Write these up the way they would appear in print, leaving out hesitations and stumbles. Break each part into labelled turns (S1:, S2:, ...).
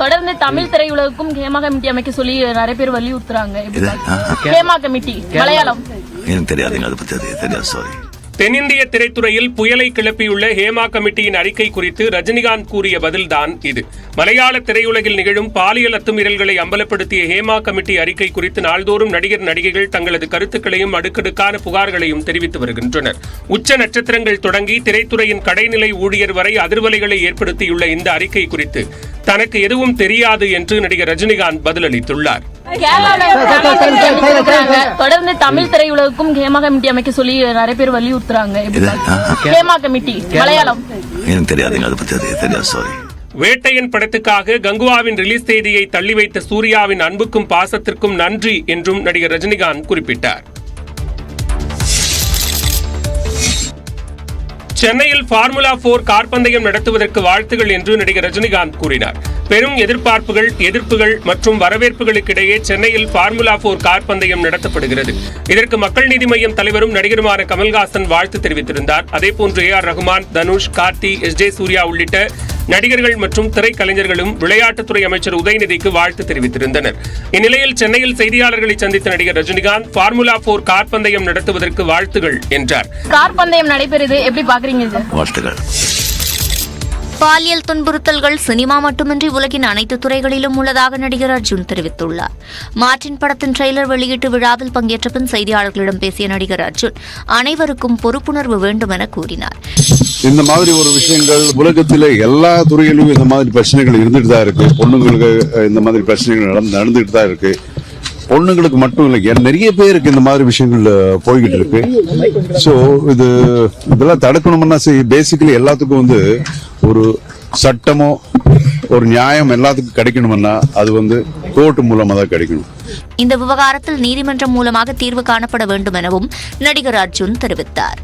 S1: தொடர்ந்து தமிழ் திரையுலகுக்கும் ஹேமா கமிட்டி அமைக்க சொல்லி நிறைய பேர் வலியுறுத்துறாங்க. ஹேமா கமிட்டி மலையாளம்
S2: எனக்கு தெரியாதுங்க, அதை பத்தி தெரியாது, சாரி.
S3: தென்னிந்திய திரைத்துறையில் புயலை கிளப்பியுள்ள ஹேமா கமிட்டியின் அறிக்கை குறித்து ரஜினிகாந்த் கூறிய பதில்தான் இது. மலையாள திரையுலகில் நிகழும் பாலியல் அத்துமீறல்களை அம்பலப்படுத்திய ஹேமா கமிட்டி அறிக்கை குறித்து நாள்தோறும் நடிகர் நடிகைகள் தங்களது கருத்துக்களையும் அடுக்கடுக்கான புகார்களையும் தெரிவித்து வருகின்றனர். உச்ச நட்சத்திரங்கள் தொடங்கி திரைத்துறையின் கடைநிலை ஊழியர் வரை அதிர்வலைகளை ஏற்படுத்தியுள்ள இந்த அறிக்கை குறித்து தனக்கு எதுவும் தெரியாது என்று நடிகர் ரஜினிகாந்த் பதிலளித்துள்ளார்.
S1: தொடர்ந்து தமிழ் திரையுலகுக்கும் ஹேமா கமிட்டி அமைக்க சொல்லி நிறைய பேர் வலியுறுத்துறாங்க. ஹேமா கமிட்டி மலையாளம்
S2: எனக்கு தெரியாதுங்க, அதை பத்தி தெரியாது, சாரி.
S3: வேட்டையன் படத்துக்காக கங்குவாவின் ரிலீஸ் தேதியை தள்ளி வைத்த சூர்யாவின் அன்புக்கும் பாசத்திற்கும் நன்றி என்றும் நடிகர் ரஜினிகாந்த் குறிப்பிட்டார். சென்னையில் ஃபார்முலா 4 கார் பந்தயம் நடத்துவதற்கு வாழ்த்துகள் என்று நடிகர் ரஜினிகாந்த் கூறினார். பெரும் எதிர்ப்புகள் மற்றும் வரவேற்புகளுக்கிடையே சென்னையில் ஃபார்முலா 4 கார் பந்தயம் நடத்தப்படுகிறது. இதற்கு மக்கள் நீதி மய்யம் தலைவரும் நடிகருமான கமல்ஹாசன் வாழ்த்து தெரிவித்திருந்தார். அதேபோன்று AR ரகுமான், தனுஷ், கார்த்தி, SJ சூர்யா உள்ளிட்ட நடிகர்கள் மற்றும் திரைக்கலைஞர்களும் விளையாட்டுத்துறை அமைச்சர் உதயநிதிக்கு வாழ்த்து தெரிவித்திருந்தனர். இந்நிலையில் சென்னையில் செய்தியாளர்களை சந்தித்த நடிகர் ரஜினிகாந்த் ஃபார்முலா 4 கார் பந்தயம் நடத்துவதற்கு வாழ்த்துகள் என்றார்.
S1: கார் பந்தயம் நடைபெறுது, எப்படி பாக்குறீங்க?
S2: வாழ்த்துகள்.
S4: பாலியல் துன்புறுத்தல்கள் சினிமா மட்டுமின்றி உலகின் அனைத்து துறைகளிலும் உள்ளதாக நடிகர் அர்ஜுன் தெரிவித்துள்ளார். மார்டின் படத்தின் ட்ரெய்லர் வெளியீட்டு விழாவில் பங்கேற்ற பின் செய்தியாளர்களிடம் பேசிய நடிகர் அர்ஜுன் அனைவருக்கும் பொறுப்புணர்வு வேண்டும் என கூறினார்.
S5: இந்த மாதிரி ஒரு விஷயங்கள் உலகத்தில் எல்லா துறையிலும் இந்த மாதிரி பிரச்சனைகள் இருந்துட்டு தான் இருக்கு. பொண்ணுங்களுக்கு இந்த மாதிரி பிரச்சனைகள் நடந்துட்டு தான் இருக்கு. பொண்ணுங்களுக்கு மட்டும் இல்லை, நிறைய பேருக்கு இந்த மாதிரி விஷயங்கள் போய்கிட்டு இருக்கு. ஸோ இதெல்லாம் தடுக்கணும்னா பேசிக்கலி எல்லாத்துக்கும் ஒரு சட்டமோ ஒரு நியாயம் எல்லாத்துக்கும் கிடைக்கணும்னா அது கோர்ட் மூலமா தான் கிடைக்கணும்.
S4: இந்த விவகாரத்தில் நீதிமன்றம் மூலமாக தீர்வு காணப்பட வேண்டும் எனவும் நடிகர் அர்ஜுன் தெரிவித்தார்.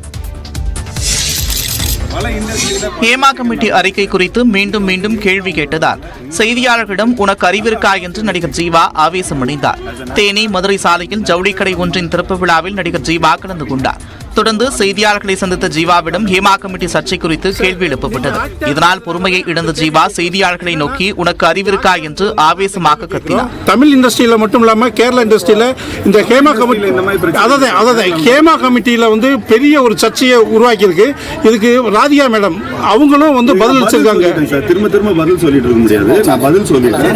S6: ஹேமா கமிட்டி அறிக்கை குறித்து மீண்டும் மீண்டும் கேள்வி கேட்டதால் செய்தியாளர்களிடம் உனக்கு அறிவிருக்கா என்று நடிகர் ஜீவா ஆவேசமடைந்தார். தேனி மதுரை சாலையில் ஜவுளிக்கடை ஒன்றின் திறப்பு விழாவில் நடிகர் ஜீவா கலந்து கொண்டார். தொடர்ந்து செய்தியாளர்களை சந்தித்த ஜீவாவிடம் ஹேமா கமிட்டி சர்ச்சை குறித்து கேள்வி எழுப்பப்பட்டது. இதனால் பொறுமையை இழந்த ஜீவா செய்தியாளர்களை நோக்கி உனக்கு அறிவிருக்கா என்று ஆவேசமாக கத்தினார்.
S7: தமிழ் இண்டஸ்ட்ரியில மட்டும் இல்லாம கேரளா இண்டஸ்ட்ரியில இந்த ஹேமா கமிட்டி ஹேமா கமிட்டியில பெரிய ஒரு சர்ச்சையை உருவாக்கி இருக்கு. இதுக்கு ராதிகா மேடம் அவங்களும் பதில் வச்சிருக்காங்க.
S5: திரும்ப திரும்ப பதில் சொல்லிட்டு இருக்க முடியாது, நான் பதில் சொல்லிட்டேன்.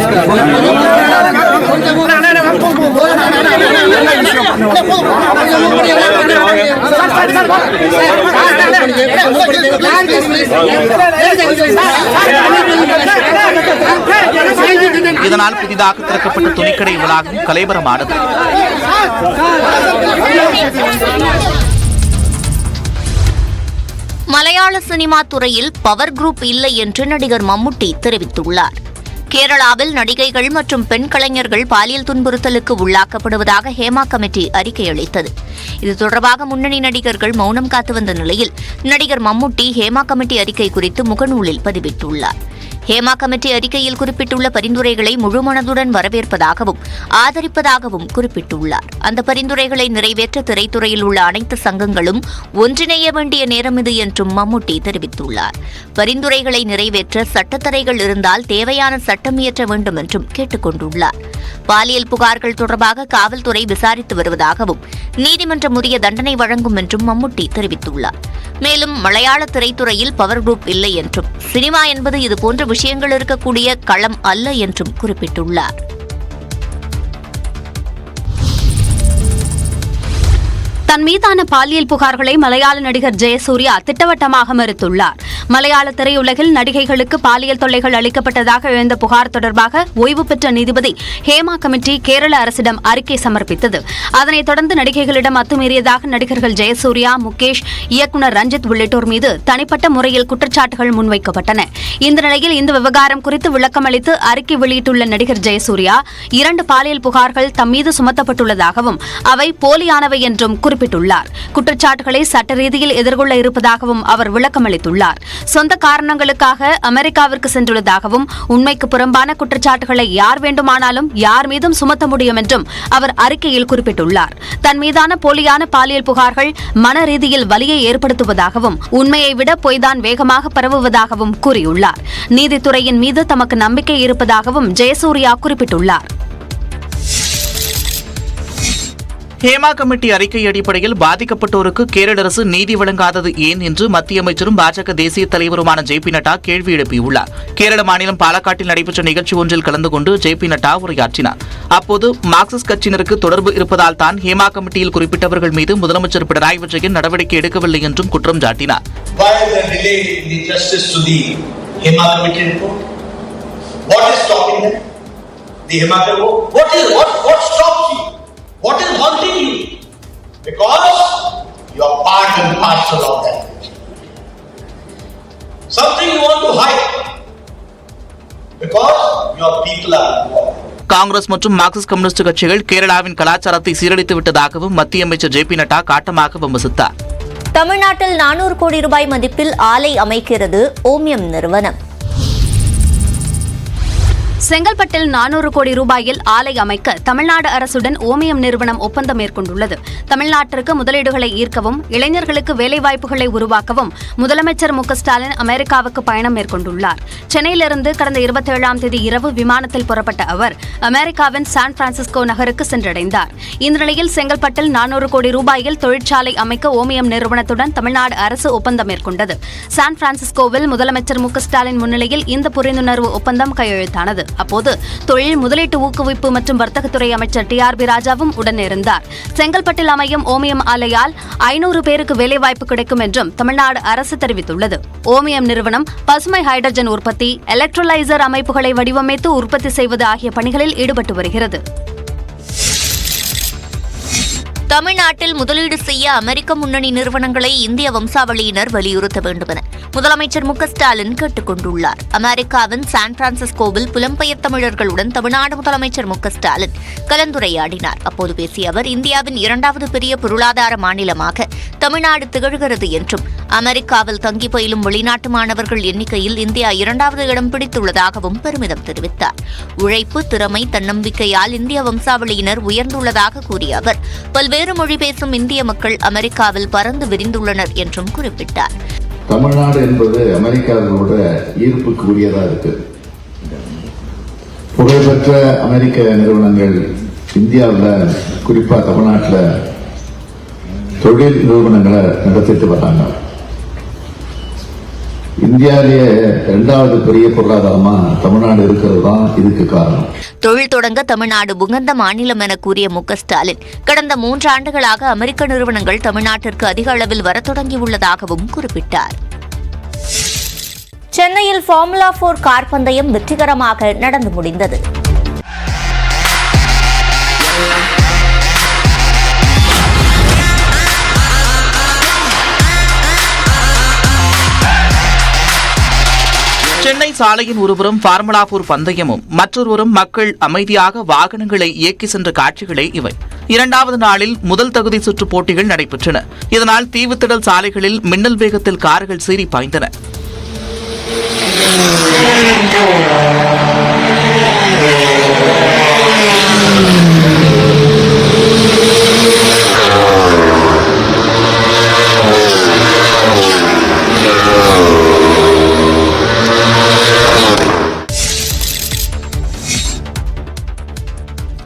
S6: இதனால் புதிதாக திறக்கப்பட்ட துணிக்கடை வளாகம் கலைபரமானது.
S4: மலையாள சினிமா துறையில் பவர் குரூப் இல்லை என்று நடிகர் மம்முட்டி தெரிவித்துள்ளார். கேரளாவில் நடிகைகள் மற்றும் பெண் கலைஞர்கள் பாலியல் துன்புறுத்தலுக்கு உள்ளாக்கப்படுவதாக ஹேமா கமிட்டி அறிக்கை அளித்தது. இது தொடர்பாக முன்னணி நடிகர்கள் மௌனம் காத்து வந்த நிலையில் நடிகர் மம்முட்டி ஹேமா கமிட்டி அறிக்கை குறித்து முகநூலில் பதிவிட்டுள்ளார். ஹேமா கமிட்டி அறிக்கையில் குறிப்பிட்டுள்ள பரிந்துரைகளை முழுமனதுடன் வரவேற்பதாகவும் ஆதரிப்பதாகவும் குறிப்பிட்டுள்ளார். அந்த பரிந்துரைகளை நிறைவேற்ற திரைத்துறையில் உள்ள அனைத்து சங்கங்களும் ஒன்றிணைய வேண்டிய நேரம் இது என்றும் மம்முட்டி தெரிவித்துள்ளார். பரிந்துரைகளை நிறைவேற்ற சட்டத்தடைகள் இருந்தால் தேவையான சட்டம் இயற்ற வேண்டும் என்றும் கேட்டுக் கொண்டுள்ளார். பாலியல் புகார்கள் தொடர்பாக காவல்துறை விசாரித்து வருவதாகவும் நீதிமன்றம் உரிய தண்டனை வழங்கும் என்றும் மம்முட்டி தெரிவித்துள்ளார். மேலும் மலையாள திரைத்துறையில் பவர் குரூப் இல்லை என்றும் சினிமா என்பது இதுபோன்ற விஷயங்கள் இருக்கக்கூடிய களம் அல்ல என்றும் குறிப்பிட்டுள்ளார்.
S8: தன் மீதான பாலியல் புகார்களை மலையாள நடிகர் ஜெயசூர்யா திட்டவட்டமாக மறுத்துள்ளார். மலையாள திரையுலகில் நடிகைகளுக்கு பாலியல் தொல்லைகள் அளிக்கப்பட்டதாக எழுந்த புகார் தொடர்பாக ஓய்வு பெற்ற நீதிபதி ஹேமா கமிட்டி கேரள அரசிடம் அறிக்கை சமர்ப்பித்தது. அதனைத் தொடர்ந்து நடிகைகளிடம் அத்துமீறியதாக நடிகர்கள் ஜெயசூர்யா, முகேஷ், இயக்குநர் ரஞ்சித் உள்ளிட்டோர் மீது தனிப்பட்ட முறையில் குற்றச்சாட்டுகள் முன்வைக்கப்பட்டன. இந்த நிலையில் இந்த விவகாரம் குறித்து விளக்கம் அளித்து அறிக்கை வெளியிட்டுள்ள நடிகர் ஜெயசூர்யா 2 பாலியல் புகார்கள் தம் மீது சுமத்தப்பட்டுள்ளதாகவும் அவை போலியானவை என்றும் குறிப்பிட்டார். குறிப்பிட்டுள்ளார். குற்றச்சாட்டுகளை சட்ட ரீதியில் எதிர்கொள்ள இருப்பதாகவும் அவர் விளக்கமளித்துள்ளார். சொந்த காரணங்களுக்காக அமெரிக்காவிற்கு சென்றுள்ளதாகவும் உண்மைக்கு புறம்பான குற்றச்சாட்டுகளை யார் வேண்டுமானாலும் யார் மீதும் சுமத்த முடியும் என்றும் அவர் அறிக்கையில் குறிப்பிட்டுள்ளார். தன் மீதான போலியான பாலியல் புகார்கள் மன ரீதியில் வலியை ஏற்படுத்துவதாகவும் உண்மையை விட பொய்தான் வேகமாக பரவுவதாகவும் கூறியுள்ளார். நீதித்துறையின் மீது தமக்கு நம்பிக்கை இருப்பதாகவும் ஜெயசூர்யா குறிப்பிட்டுள்ளார்.
S6: ஹேமா கமிட்டி அறிக்கை அடிப்படையில் பாதிக்கப்பட்டோருக்கு கேரள அரசு நீதி வழங்காதது ஏன் என்று மத்திய அமைச்சரும் பாஜக தேசிய தலைவருமான ஜே.பி. நட்டா கேள்வி எழுப்பியுள்ளார். கேரள மாநிலம் பாலக்காட்டில் நடைபெற்ற நிகழ்ச்சி ஒன்றில் கலந்து கொண்டு ஜே.பி. நட்டா உரையாற்றினார். அப்போது மார்க்சிஸ்ட் கட்சியினருக்கு தொடர்பு இருப்பதால் தான் ஹேமா கமிட்டியில் குறிப்பிட்டவர்கள் மீது முதலமைச்சர் பினராயி விஜயன் நடவடிக்கை எடுக்கவில்லை என்றும் குற்றம் சாட்டினார்.
S9: What is haunting you? Because you are part and parcel of that. Something you want to hide. Because your people are involved.
S6: Congress மற்றும் மார்க்சிஸ்ட் கம்யூனிஸ்ட் கட்சிகள் கேரளாவின் கலாச்சாரத்தை சீரழித்து விட்டதாகவும் மத்திய அமைச்சர் ஜே.பி. நட்டா காட்டமாக விமர்சித்தார்.
S4: தமிழ்நாட்டில் 400 கோடி ரூபாய் மதிப்பில் ஆலை அமைக்கிறது ஓமியம் நிறுவனம்.
S8: செங்கல்பட்டில் 400 கோடி ரூபாயில் ஆலை அமைக்க தமிழ்நாடு அரசுடன் ஓமியம் நிறுவனம் ஒப்பந்தம் மேற்கொண்டுள்ளது. தமிழ்நாட்டிற்கு முதலீடுகளை ஈர்க்கவும் இளைஞர்களுக்கு வேலைவாய்ப்புகளை உருவாக்கவும் முதலமைச்சர் மு.க.ஸ்டாலின் அமெரிக்காவுக்கு பயணம் மேற்கொண்டுள்ளார். சென்னையிலிருந்து கடந்த 27ஆம் தேதி இரவு விமானத்தில் புறப்பட்ட அவர் அமெரிக்காவின் சான் பிரான்சிஸ்கோ நகருக்கு சென்றடைந்தார். இந்த நிலையில் செங்கல்பட்டில் 400 கோடி ரூபாயில் தொழிற்சாலை அமைக்க ஓமியம் நிறுவனத்துடன் தமிழ்நாடு அரசு ஒப்பந்தம் மேற்கொண்டது. சான் பிரான்சிஸ்கோவில் முதலமைச்சர் மு.க.ஸ்டாலின் முன்னிலையில் இந்த புரிந்துணர்வு ஒப்பந்தம் கையெழுத்தானது. அப்போது தொழில் முதலீட்டு ஊக்குவிப்பு மற்றும் வர்த்தகத்துறை அமைச்சர் டி.ஆர்.பி. ராஜாவும் உடனிருந்தார். செங்கல்பட்டில் அமையும் ஓமியம் ஆலையால் 500 பேருக்கு வேலைவாய்ப்பு கிடைக்கும் என்றும் தமிழ்நாடு அரசு தெரிவித்துள்ளது. ஓமியம் நிறுவனம் பசுமை ஹைட்ரஜன் உற்பத்தி, எலக்ட்ரோலைசர் அமைப்புகளை வடிவமைத்து உற்பத்தி செய்வது ஆகிய பணிகளில் ஈடுபட்டு வருகிறது.
S4: தமிழ்நாட்டில் முதலீடு செய்ய அமெரிக்க முன்னணி நிறுவனங்களை இந்திய வம்சாவளியினர் வலியுறுத்த வேண்டும் என முதலமைச்சர் மு.க.ஸ்டாலின் கேட்டுக் கொண்டுள்ளார். அமெரிக்காவின் சான் பிரான்சிஸ்கோவில் புலம்பெயர் தமிழர்களுடன் தமிழ்நாடு முதலமைச்சர் மு.க.ஸ்டாலின் கலந்துரையாடினார். அப்போது பேசிய அவர், இந்தியாவின் 2வது பெரிய பொருளாதார மாநிலமாக தமிழ்நாடு திகழ்கிறது என்றும் அமெரிக்காவில் தங்கி பயிலும் வெளிநாட்டு மாணவர்கள் எண்ணிக்கையில் இந்தியா 2வது இடம் பிடித்துள்ளதாகவும் பெருமிதம் தெரிவித்தார். உழைப்பு, திறமை, தன்னம்பிக்கையால் இந்திய வம்சாவளியினர் உயர்ந்துள்ளதாக கூறிய அவர், பல்வேறு மொழி பேசும் இந்திய மக்கள் அமெரிக்காவில் பறந்து விரிந்துள்ளனர் என்றும் குறிப்பிட்டார்.
S10: தமிழ்நாடு என்பது அமெரிக்காவோட ஈர்ப்புக்கு உரியதா இருக்கு. புகழ்பெற்ற அமெரிக்க நிறுவனங்கள் இந்தியாவில், குறிப்பா தமிழ்நாட்டில் தொழில் நிறுவனங்களை நடத்திட்டு வராங்க. இந்தியாவிலேயே 2வது பெரிய பொருளாதாரமா தமிழ்நாடு இருக்கிறது தான் இதுக்கு காரணம்.
S4: தொழில் தொடங்க தமிழ்நாடு உகந்த மாநிலம் என கூறிய மு.க.ஸ்டாலின், கடந்த 3 ஆண்டுகளாக அமெரிக்க நிறுவனங்கள் தமிழ்நாட்டிற்கு அதிக அளவில் வரத் தொடங்கியுள்ளதாகவும் குறிப்பிட்டார். சென்னையில் ஃபார்முலா 4 கார் பந்தயம் வெற்றிகரமாக நடந்து முடிந்தது.
S6: சென்னை சாலையின் ஒருபுறம் ஃபார்முலா 4 பந்தயமும் மற்றொருவரும் மக்கள் அமைதியாக வாகனங்களை இயக்கி சென்ற காட்சிகளே இவை. 2வது நாளில் முதல் தகுதி சுற்று போட்டிகள் நடைபெற்றன. இதனால் தீவுத்திடல் சாலைகளில் மின்னல் வேகத்தில் கார்கள் சீறி பாய்ந்தன.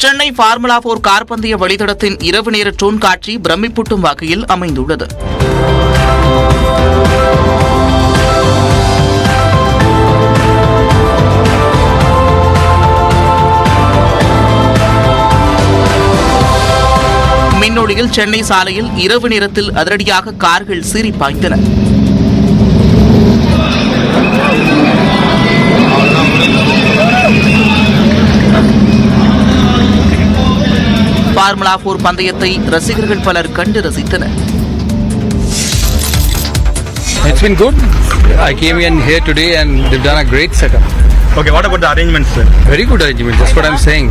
S6: சென்னை ஃபார்முலா 4 கார் பந்தய வழித்தடத்தின் இரவு நேர ட்ரோன் காட்சி பிரமிப்பூட்டும் வகையில் அமைந்துள்ளது. மின்னொளியில் சென்னை சாலையில் இரவு நேரத்தில் அதிரடியாக கார்கள் சீறி பாய்ந்தன. ஃபார்முலா 4 பந்தயத்தை ரசிகர்கள் பலர் கண்டு ரசித்தனர்.
S11: It's been good. I came in here today and they've done a great setup. Okay, what about the arrangements, sir?
S12: Very good arrangement. That's what I'm saying.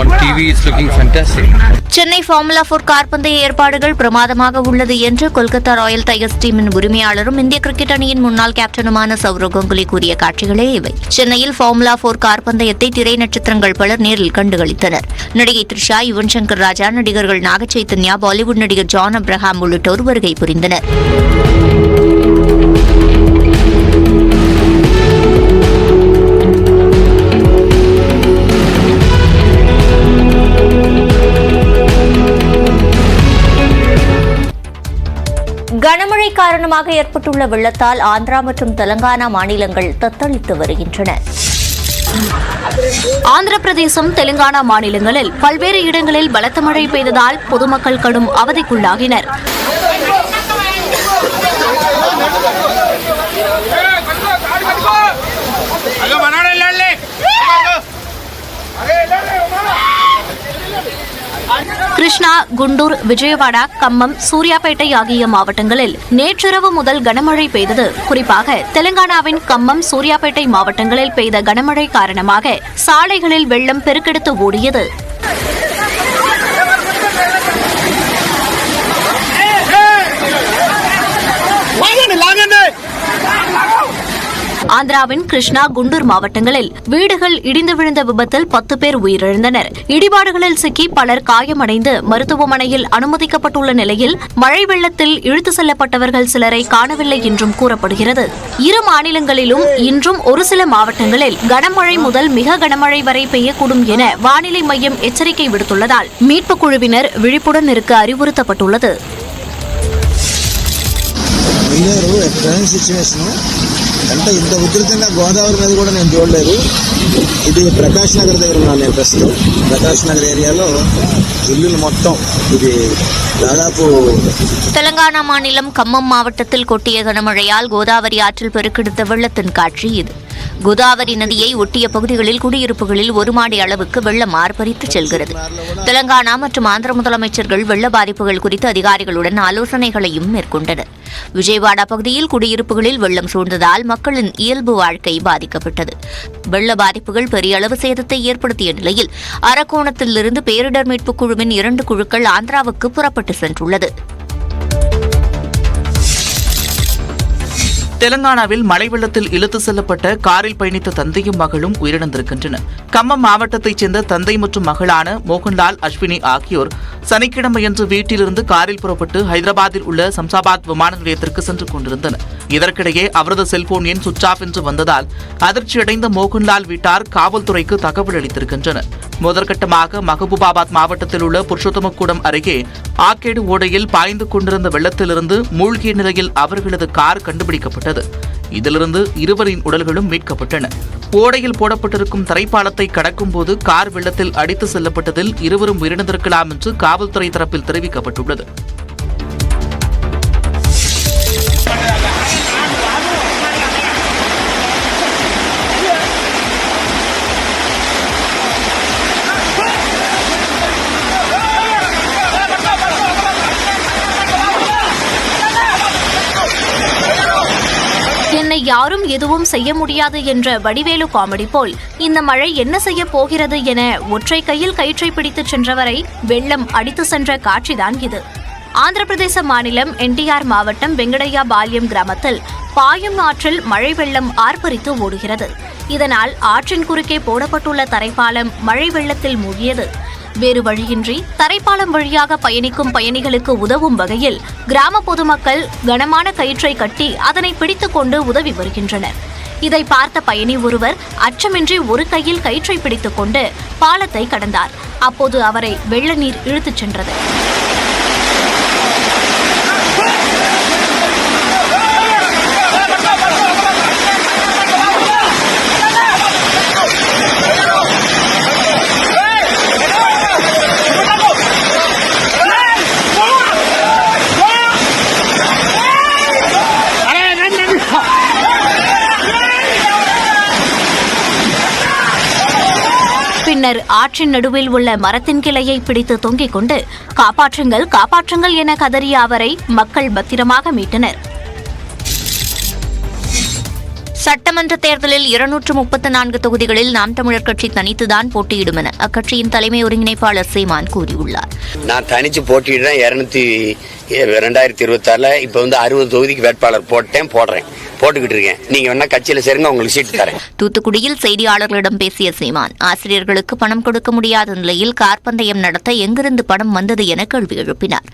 S12: On TV it's looking fantastic.
S4: Chennai formula 4 car பந்தய ஏற்பாடுகள் பிரமாதமாக உள்ளது என்று Kolkata Royal tigers டீமின் உரிமையாளரும் இந்திய cricket அணியின் முன்னாள் கேப்டனுமான சௌரவ் கங்குலி கூறிய காட்சிகளே இவை. சென்னையில் ஃபார்முலா 4 கார் பந்தயத்தை திரை நட்சத்திரங்கள் பலர் நேரில் கண்டுகளித்தனர். நடிகை த்ரிஷா, யுவன் சங்கர் ராஜா, நடிகர்கள் நாக சைத்தன்யா, பாலிவுட் நடிகர் ஜான் அப்ரஹாம் உள்ளிட்டோர் வருகை புரிந்தனர். கனமழை காரணமாக ஏற்பட்டுள்ள வெள்ளத்தால் ஆந்திரா மற்றும் தெலங்கானா மாநிலங்கள் தத்தளித்து வருகின்றன.
S8: ஆந்திர பிரதேசம், தெலுங்கானா மாநிலங்களில் பல்வேறு இடங்களில் பலத்த மழை பெய்ததால் பொதுமக்கள் கடும் அவதிக்குள்ளாகினர். கிருஷ்ணா, குண்டூர், விஜயவாடா, கம்மம், சூர்யாபேட்டை ஆகிய மாவட்டங்களில் நேற்றிரவு முதல் கனமழை பெய்தது. குறிப்பாக தெலங்கானாவின் கம்மம், சூர்யாபேட்டை மாவட்டங்களில் பெய்த கனமழை காரணமாக சாலைகளில் வெள்ளம் பெருக்கெடுத்து ஓடியது. ஆந்திராவின் கிருஷ்ணா, குண்டூர் மாவட்டங்களில் வீடுகள் இடிந்து விழுந்த விபத்தில் 10 பேர் உயிரிழந்தனர். இடிபாடுகளில் சிக்கி பலர் காயமடைந்து மருத்துவமனையில் அனுமதிக்கப்பட்டுள்ள நிலையில் மழை வெள்ளத்தில் இழுத்து செல்லப்பட்டவர்கள் சிலரை காணவில்லை என்றும் கூறப்படுகிறது. இரு மாநிலங்களிலும் இன்றும் ஒரு சில மாவட்டங்களில் கனமழை முதல் மிக கனமழை வரை பெய்யக்கூடும் என வானிலை மையம் எச்சரிக்கை விடுத்துள்ளதால் மீட்புக் குழுவினர் விழிப்புடன் இருக்க அறிவுறுத்தப்பட்டுள்ளது.
S13: అంటే ఇంత ఉధృతంగా గోదావరి మీద కూడా నేను చూడలేదు. ఇది ప్రకాష్ నగర్ దగ్గర ఉన్నాను నేను ప్రస్తుతం. ప్రకాష్ నగర్ ఏరియాలో ఇల్లులు మొత్తం ఇది దాదాపు.
S4: தெலங்கானா மாநிலம் கம்மம் மாவட்டத்தில் கொட்டிய கனமழையால் கோதாவரி ஆற்றில் பெருக்கெடுத்த வெள்ளத்தின் காட்சி இது. கோதாவரி நதியை ஒட்டிய பகுதிகளில் குடியிருப்புகளில் 1 மாடி அளவுக்கு வெள்ளம் ஆர்ப்பரித்து செல்கிறது. தெலங்கானா மற்றும் ஆந்திர முதலமைச்சர்கள் வெள்ள பாதிப்புகள் குறித்து அதிகாரிகளுடன் ஆலோசனைகளையும் மேற்கொண்டனர். விஜயவாடா பகுதியில் குடியிருப்புகளில் வெள்ளம் சூழ்ந்ததால் மக்களின் இயல்பு வாழ்க்கை பாதிக்கப்பட்டது. வெள்ள பாதிப்புகள் பெரிய அளவு சேதத்தை ஏற்படுத்திய நிலையில் அரக்கோணத்திலிருந்து பேரிடர் மீட்புக் குழுவின் 2 குழுக்கள் ஆந்திராவுக்கு புறப்பட்டு சென்றுள்ளது.
S6: தெலங்கானாவில் மழை வெள்ளத்தில் இழுத்து செல்லப்பட்ட காரில் பயணித்த தந்தையும் மகளும் உயிரிழந்திருக்கின்றனர். கம்மம் மாவட்டத்தைச் சேர்ந்த தந்தை மற்றும் மகளான மோகன்லால், அஸ்வினி ஆகியோர் சனிக்கிழமையன்று வீட்டிலிருந்து காரில் புறப்பட்டு ஹைதராபாத்தில் உள்ள சம்சாபாத் விமான நிலையத்திற்கு சென்று கொண்டிருந்தனர். இதற்கிடையே அவரது செல்போன் எண் சுவிட்ச் ஆஃப் என்று வந்ததால் அதிர்ச்சியடைந்த மோகன்லால் வீட்டார் காவல்துறைக்கு தகவல் அளித்திருக்கின்றனர். முதற்கட்டமாக மஹபூபாபாத் மாவட்டத்தில் உள்ள புருஷோத்தமக்கூடம் அருகே ஆக்கேடு ஓடையில் பாய்ந்து கொண்டிருந்த வெள்ளத்திலிருந்து மூழ்கிய நிலையில் அவர்களது கார் கண்டுபிடிக்கப்பட்டது. இதிலிருந்து இருவரின் உடல்களும் மீட்கப்பட்டன. ஓடையில் போடப்பட்டிருக்கும் தரைப்பாலத்தை கடக்கும் போது கார் வெள்ளத்தில் அடித்து செல்லப்பட்டதில் இருவரும் உயிரிழந்திருக்கலாம் என்று காவல்துறை தரப்பில் தெரிவிக்கப்பட்டுள்ளது.
S8: என்னை யாரும் எதுவும் செய்ய முடியாது என்ற வடிவேலு காமெடி போல் இந்த மழை என்ன செய்ய போகிறது என ஒற்றை கையில் கயிற்றை பிடித்து சென்றவரை வெள்ளம் அடித்து சென்ற காட்சிதான் இது. ஆந்திர பிரதேச மாநிலம் என்டிஆர் மாவட்டம் வெங்கடையா பால்யம் கிராமத்தில் பாயும் ஆற்றில் மழை வெள்ளம் ஆர்ப்பரித்து ஓடுகிறது. இதனால் ஆற்றின் குறுக்கே போடப்பட்டுள்ள தரைப்பாலம் மழை வெள்ளத்தில் மூழ்கியது. வேறு வழியின்றி தரைப்பாலம் வழியாக பயணிக்கும் பயணிகளுக்கு உதவும் வகையில் கிராம பொதுமக்கள் கனமான கயிற்றை கட்டி அதனை பிடித்துக் கொண்டு உதவி வருகின்றனர். இதை பார்த்த பயணி ஒருவர் அச்சமின்றி ஒரு கையில் கயிற்றை பிடித்துக் கொண்டு பாலத்தை கடந்தார். அப்போது அவரை வெள்ள நீர் இழுத்துச் சென்றது. பின்னர் ஆற்றின் நடுவில் உள்ள மரத்தின் கிளையை பிடித்து தொங்கிக் கொண்டு காப்பாற்றுங்கள் காப்பாற்றுங்கள் என கதறிய அவரை மக்கள் பத்திரமாக மீட்டனர்.
S4: சட்டமன்ற தேர்தலில் 234 தொகுதிகளில் நாம் தமிழர் கட்சி தனித்துதான் போட்டியிடும் என அக்கட்சியின் தலைமை ஒருங்கிணைப்பாளர் சீமான் கூறியுள்ளார்.
S11: நான் தனிச்சு போட்டியிடுறேன் 2026 இப்ப 60 தொகுதிக்கு வேட்பாளர் போட்டுக்கிட்டு இருக்கேன். நீங்க வேணா கட்சியில சேருங்க, உங்களுக்கு சீட்டு தரேன்.
S4: தூத்துக்குடியில் செய்தியாளர்களிடம் பேசிய சீமான், ஆசிரியர்களுக்கு பணம் கொடுக்க முடியாத நிலையில் கார் பந்தயம் நடத்த எங்கிருந்து பணம் வந்தது என கேள்வி எழுப்பினார்.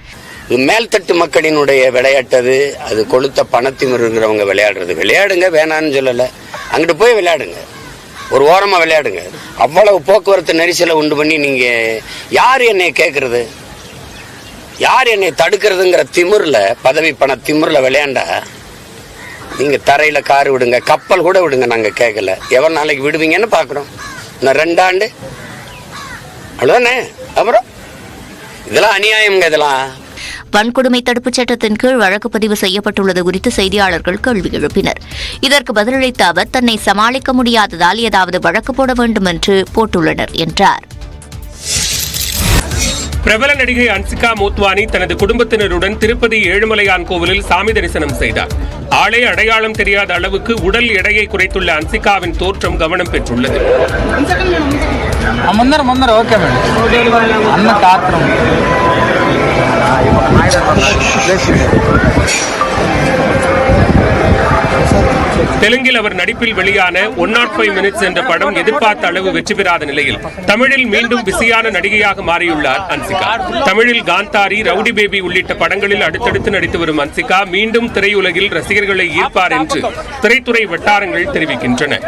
S11: மேல்தட்டு மக்களினுடைய விளையாட்டது, அது கொளுத்த பணத்திமிர் இருக்கிறவங்க விளையாடுங்க, வேணான்னு சொல்லல. அங்கிட்டு போய் விளையாடுங்க, ஒரு ஓரமா விளையாடுங்க. அவ்வளவு போக்குவரத்து நெரிசலை உண்டு பண்ணி நீங்க யார் என்னை கேட்கறது, யார் என்னை தடுக்கிறதுங்கிற திமிர்ல, பதவி பண திமிர்ல விளையாண்டா நீங்க தரையில கார் விடுங்க, கப்பல் கூட விடுங்க, நாங்க கேட்கல. எவ்வளவு நாளைக்கு விடுவீங்கன்னு பாக்குறோம். நான் 2 ஆண்டு அவ்வளவுதானே. அப்புறம் இதெல்லாம் அநியாயம்ங்க. இதெல்லாம்
S4: வன்கொடுமை தடுப்புச் சட்டத்தின் கீழ் வழக்கு பதிவு செய்யப்பட்டுள்ளது குறித்து செய்தியாளர்கள் கேள்வி எழுப்பினர். இதற்கு பதிலளித்த அவர், தன்னை சமாளிக்க முடியாததால் ஏதாவது வழக்கு போட வேண்டும் என்று போட்டுள்ளனர் என்றார்.
S3: பிரபல நடிகை அன்சிகா மோத்வானி தனது குடும்பத்தினருடன் திருப்பதி ஏழுமலையான் கோவிலில் சாமி தரிசனம் செய்தார். ஆளே அடையாளம் தெரியாத அளவுக்கு உடல் எடையை குறைத்துள்ள அன்சிகாவின் தோற்றம் கவனம் பெற்றுள்ளது. தெலுங்கில் அவர் நடிப்பில் வெளியான 105 Minutes என்ற படம் எதிர்பார்த்த அளவு வெற்றி பெறாத நிலையில் தமிழில் மீண்டும் பிஸியான நடிகையாக மாறியுள்ளார் அன்சிகா. தமிழில் காந்தாரி, ரவுடி பேபி உள்ளிட்ட படங்களில் அடுத்தடுத்து நடித்து வரும் அன்சிகா மீண்டும் திரையுலகில் ரசிகர்களை ஈர்ப்பார் என்று திரைத்துறை வட்டாரங்கள் தெரிவிக்கின்றன.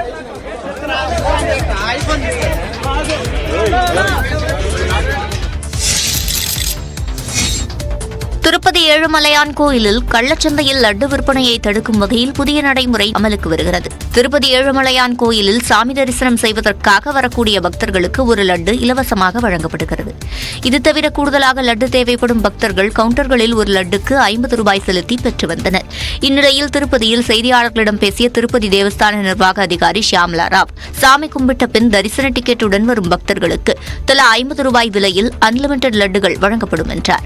S4: திருப்பதி ஏழுமலையான் கோயிலில் கள்ளச்சந்தையில் லட்டு விற்பனையை தடுக்கும் வகையில் புதிய நடைமுறை அமலுக்கு வருகிறது. திருப்பதி ஏழுமலையான் கோயிலில் சாமி தரிசனம் செய்வதற்காக வரக்கூடிய பக்தர்களுக்கு ஒரு லட்டு இலவசமாக வழங்கப்படுகிறது. இது தவிர கூடுதலாக லட்டு தேவைப்படும் பக்தர்கள் கவுண்டர்களில் ஒரு லட்டுக்கு 50 ரூபாய் செலுத்தி பெற்று வந்தனர். இந்நிலையில் திருப்பதியில் செய்தியாளர்களிடம் பேசிய திருப்பதி தேவஸ்தான நிர்வாக அதிகாரி ஷியாம்லா ராவ், சாமி கும்பிட்ட பின் தரிசன டிக்கெட்டுடன் வரும் பக்தர்களுக்கு தலா 50 ரூபாய் விலையில் அன்லிமிடெட் லட்டுகள் வழங்கப்படும் என்றார்.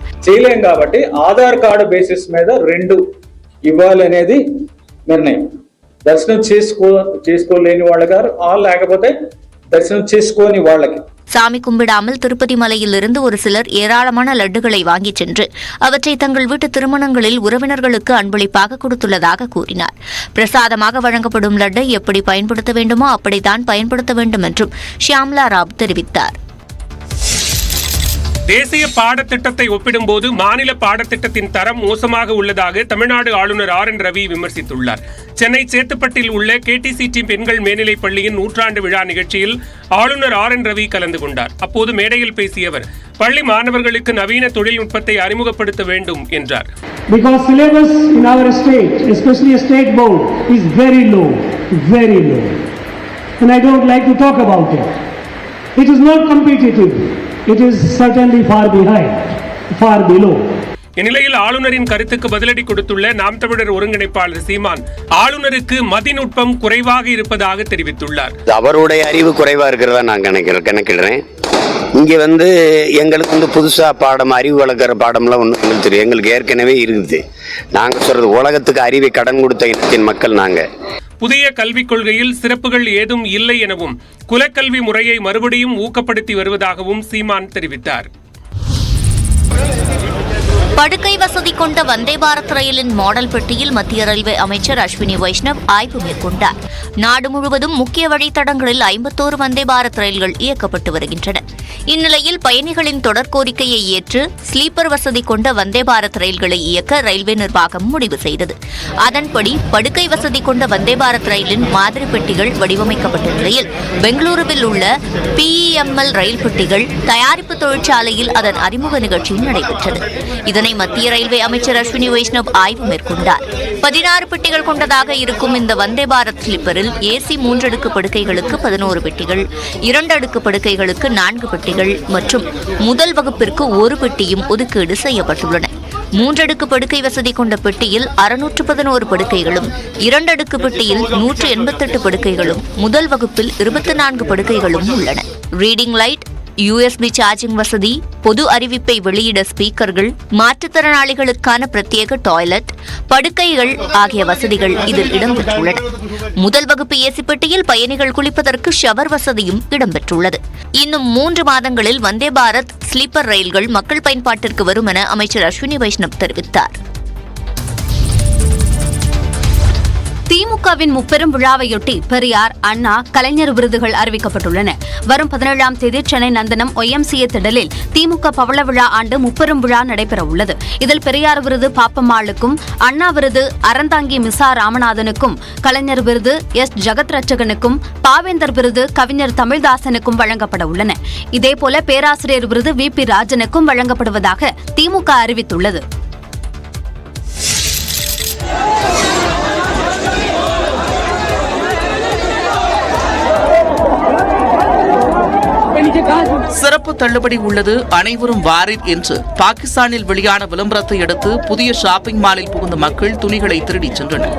S14: ఆధార్ కార్డు బేసిస్ మీద 2 ఇవ్వాలనేది నిర్ణయం. దర్శనం చేసుకోలేని వాళ్ళ గారు లేకపోతే దర్శనం చేసుకోని వాళ్ళకి.
S4: சாமி கும்பிடாமல் திருப்பதி மலையிலிருந்து ஒரு சிலர் ஏராளமான லட்டுகளை வாங்கிச் சென்று அவற்றை தங்கள் வீட்டு திருமணங்களில் உறவினர்களுக்கு அன்பளிப்பாக கொடுத்துள்ளதாக கூறினார். பிரசாதமாக வழங்கப்படும் லட்டை எப்படி பயன்படுத்த வேண்டுமோ அப்படித்தான் பயன்படுத்த வேண்டும் என்றும் ஷியாம்லா ராவ் தெரிவித்தார்.
S3: தேசிய பாடத்திட்டத்தை ஒப்பிடும்போது மாநில பாடத்திட்டத்தின் தரம் மோசமாக உள்ளதாக தமிழ்நாடு ஆளுநர் RN ரவி விமர்சித்துள்ளார். சென்னை சேத்துப்பட்டில் உள்ள KTCT பெண்கள் மேல்நிலைப் பள்ளியின் 100ஆண்டு விழா நிகழ்ச்சியில் ஆளுநர் RN ரவி கலந்து கொண்டார். அப்போது மேடையில் பேசிய அவர், பள்ளி மாணவர்களுக்கு நவீன தொழில்நுட்பத்தை அறிமுகப்படுத்த வேண்டும் என்றார்.
S15: Because syllabus in our state, especially state board, is very low, and I don't like to talk about it. It is not competitive. It is certainly far behind, far below.
S3: இந்நிலையில் ஆளுநரின் கருத்துக்கு பதிலடி கொடுத்துள்ள நாம் தமிழர் ஒருங்கிணைப்பாளர் சீமான், ஆளுநருக்கு மதிநுட்பம் குறைவாக இருப்பதாக தெரிவித்துள்ளார்.
S11: அவருடைய அறிவு குறைவா இருக்கிறதா நான் கணக்கிடுறேன். இங்க எங்களுக்கு புதுசா பாடம், அறிவு வளர்க்கிற பாடம்லாம் ஒண்ணு தெரியும். எங்களுக்கு ஏற்கனவே இருக்குது. நாங்க சொல்றது உலகத்துக்கு அறிவை கடன் கொடுத்த இனத்தின் மக்கள் நாங்க.
S3: புதிய கல்விக் கொள்கையில் சிறப்புகள் ஏதும் இல்லை எனவும் குலக்கல்வி முறையை மறுபடியும் ஊக்கப்படுத்தி வருவதாகவும் சீமான் தெரிவித்தார்.
S4: படுக்கை வசதி கொண்ட வந்தே பாரத் ரயிலின் மாடல் பெட்டியில் மத்திய ரயில்வே அமைச்சர் அஸ்வினி வைஷ்ணவ் ஆய்வு மேற்கொண்டார். நாடு முழுவதும் முக்கிய வழித்தடங்களில் 51 வந்தே பாரத் ரயில்கள் இயக்கப்பட்டு வருகின்றன. இந்நிலையில் பயணிகளின் தொடர் கோரிக்கையை ஏற்று ஸ்லீப்பர் வசதி கொண்ட வந்தே பாரத் ரயில்களை இயக்க ரயில்வே நிர்வாகம் முடிவு செய்தது. அதன்படி படுக்கை வசதி கொண்ட வந்தே பாரத் ரயிலின் மாதிரி பெட்டிகள் வடிவமைக்கப்பட்ட நிலையில் பெங்களூருவில் உள்ள PEML ரயில் பெட்டிகள் தயாரிப்பு தொழிற்சாலையில் அதன் அறிமுக நிகழ்ச்சி நடைபெற்றது. இதனை மத்திய ரயில்வே அமைச்சர் அஸ்வினி வைஷ்ணவ் ஆய்வு மேற்கொண்டார். 16 பெட்டிகள் கொண்டதாக இருக்கும் இந்த வந்தே பாரத் ஸ்லீப்பரில் AC 3 அடுக்கு படுக்கைகளுக்கு 11 பெட்டிகள், 2 அடுக்கு படுக்கைகளுக்கு 4 பெட்டிகள் மற்றும் முதல் வகுப்பிற்கு 1 பெட்டியும் ஒதுக்கீடு செய்யப்பட்டுள்ளன. 3 அடுக்கு படுக்கை வசதி கொண்ட பெட்டியில் 611 படுக்கைகளும், 2 அடுக்கு பெட்டியில் 188 படுக்கைகளும், முதல் வகுப்பில் 24 படுக்கைகளும் உள்ளன. ரீடிங் லைட், USB சார்ஜிங் வசதி, பொது அறிவிப்பை வெளியிட ஸ்பீக்கர்கள், மாற்றுத்திறனாளிகளுக்கான பிரத்யேக டாய்லெட், படுக்கைகள் ஆகிய வசதிகள் இதில் இடம்பெற்றுள்ளன. முதல் வகுப்பு ஏசி பெட்டியில் பயணிகள் குளிப்பதற்கு ஷவர் வசதியும் இடம்பெற்றுள்ளது. இன்னும் 3 மாதங்களில் வந்தே பாரத் ஸ்லீப்பர் ரயில்கள் மக்கள் பயன்பாட்டிற்கு வரும் என அமைச்சர் அஸ்வினி வைஷ்ணவ் தெரிவித்தார்.
S8: திமுகவின் முப்பெரும் விழாவையொட்டி பெரியார், அண்ணா, கலைஞர் விருதுகள் அறிவிக்கப்பட்டுள்ளன. வரும் 17ஆம் தேதி சென்னை நந்தனம் YMCA திடலில் திமுக பவள விழா ஆண்டு முப்பெரும் விழா நடைபெற உள்ளது. இதில் பெரியார் விருது பாப்பம்மாளுக்கும், அண்ணா விருது அறந்தாங்கி மிசா ராமநாதனுக்கும், கலைஞர் விருது S ஜெகத் ரட்சகனுக்கும், பாவேந்தர் விருது கவிஞர் தமிழ்தாசனுக்கும் வழங்கப்பட உள்ளன. இதேபோல பேராசிரியர் விருது VP ராஜனுக்கும் வழங்கப்படுவதாக திமுக அறிவித்துள்ளது.
S6: சிறப்பு தள்ளுபடி உள்ளது, அனைவரும் வாரீர் என்று பாகிஸ்தானில் வெளியான விளம்பரத்தை அடுத்து புதிய ஷாப்பிங் மாலில் புகுந்த மக்கள் துணிகளை திருடிச் சென்றனர்.